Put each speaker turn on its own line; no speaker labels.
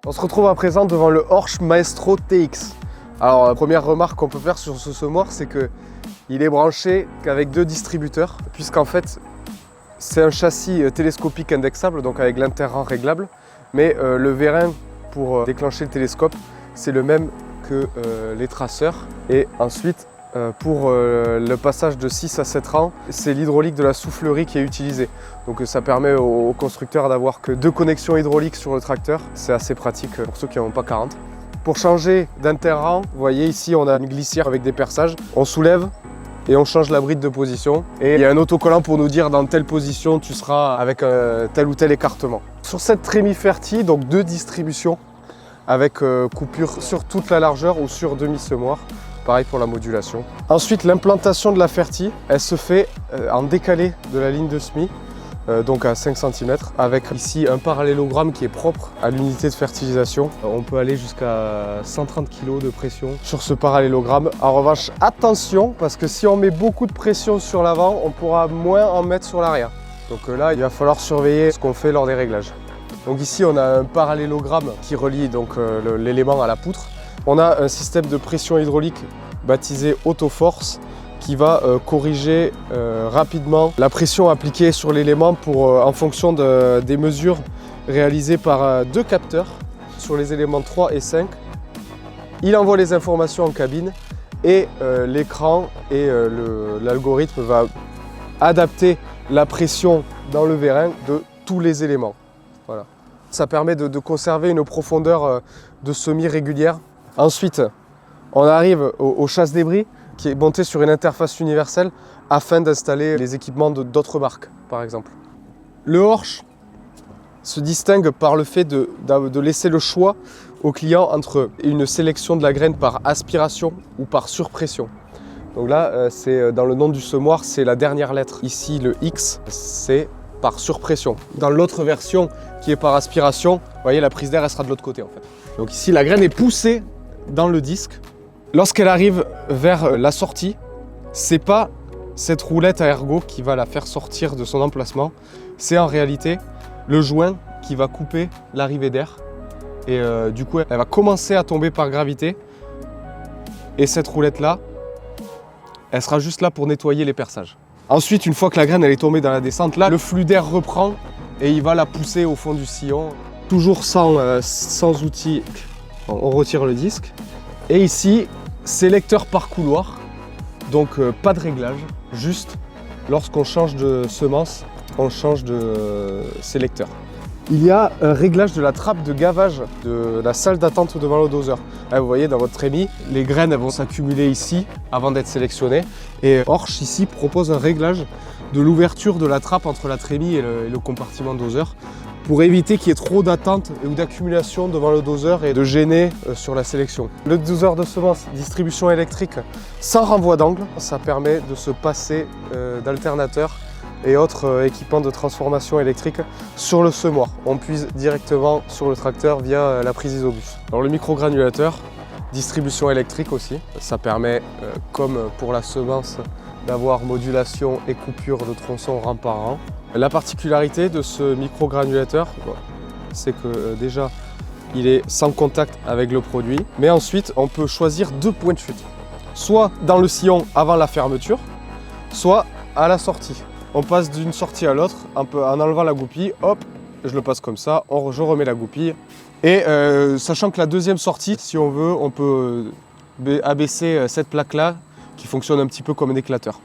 On se retrouve à présent devant le Horsch Maestro TX. Alors la première remarque qu'on peut faire sur ce semoir, c'est qu'il est branché qu'avec 2 distributeurs, puisqu'en fait c'est un châssis télescopique indexable, donc avec l'interrang réglable, mais le vérin pour déclencher le télescope, c'est le même que les traceurs. Et ensuite, pour le passage de 6 à 7 rangs, c'est l'hydraulique de la soufflerie qui est utilisée. Donc ça permet aux constructeurs d'avoir que 2 connexions hydrauliques sur le tracteur. C'est assez pratique pour ceux qui n'en ont pas 40. Pour changer d'interrang, vous voyez ici on a une glissière avec des perçages. On soulève et on change la bride de position. Et il y a un autocollant pour nous dire dans telle position tu seras avec tel ou tel écartement. Sur cette trémie Ferty, donc 2 distributions avec coupure sur toute la largeur ou sur demi-semoir. Pareil pour la modulation. Ensuite, l'implantation de la Ferty, elle se fait en décalé de la ligne de semis, donc à 5 cm, avec ici un parallélogramme qui est propre à l'unité de fertilisation. On peut aller jusqu'à 130 kg de pression sur ce parallélogramme. En revanche, attention, parce que si on met beaucoup de pression sur l'avant, on pourra moins en mettre sur l'arrière. Donc là, il va falloir surveiller ce qu'on fait lors des réglages. Donc ici, on a un parallélogramme qui relie donc l'élément à la poutre. On a un système de pression hydraulique baptisé Autoforce qui va corriger rapidement la pression appliquée sur l'élément en fonction des mesures réalisées par 2 capteurs sur les éléments 3 et 5. Il envoie les informations en cabine et l'écran et l'algorithme va adapter la pression dans le vérin de tous les éléments. Voilà. Ça permet de conserver une profondeur de semis régulière. Ensuite, on arrive au chasse-débris qui est monté sur une interface universelle afin d'installer les équipements d'autres marques, par exemple. Le Horsch se distingue par le fait de laisser le choix au client entre une sélection de la graine par aspiration ou par surpression. Donc là, c'est dans le nom du semoir, c'est la dernière lettre. Ici, le X, c'est par surpression. Dans l'autre version qui est par aspiration, vous voyez, la prise d'air, elle sera de l'autre côté en fait. Donc ici, la graine est poussée dans le disque. Lorsqu'elle arrive vers la sortie, c'est pas cette roulette à ergot qui va la faire sortir de son emplacement, c'est en réalité le joint qui va couper l'arrivée d'air et du coup elle va commencer à tomber par gravité et cette roulette là, elle sera juste là pour nettoyer les perçages. Ensuite, une fois que la graine elle est tombée dans la descente, là le flux d'air reprend et il va la pousser au fond du sillon. Toujours sans outil, on retire le disque. Et ici, sélecteur par couloir, donc pas de réglage, juste lorsqu'on change de semence, on change de sélecteur. Il y a un réglage de la trappe de gavage de la salle d'attente devant le doseur. Là, vous voyez dans votre trémie, les graines elles vont s'accumuler ici avant d'être sélectionnées. Et Horsch ici propose un réglage de l'ouverture de la trappe entre la trémie et le compartiment doseur, pour éviter qu'il y ait trop d'attente ou d'accumulation devant le doseur et de gêner sur la sélection. Le doseur de semences, distribution électrique sans renvoi d'angle, ça permet de se passer d'alternateurs et autres équipements de transformation électrique sur le semoir. On puise directement sur le tracteur via la prise isobus. Alors le microgranulateur, distribution électrique aussi, ça permet, comme pour la semence, d'avoir modulation et coupure de tronçons rang par rang. La particularité de ce microgranulateur, c'est que déjà il est sans contact avec le produit, mais ensuite on peut choisir 2 points de chute, soit dans le sillon avant la fermeture, soit à la sortie. On passe d'une sortie à l'autre en enlevant la goupille, hop, je le passe comme ça, je remets la goupille. Et sachant que la deuxième sortie, si on veut, on peut abaisser cette plaque-là qui fonctionne un petit peu comme un éclateur.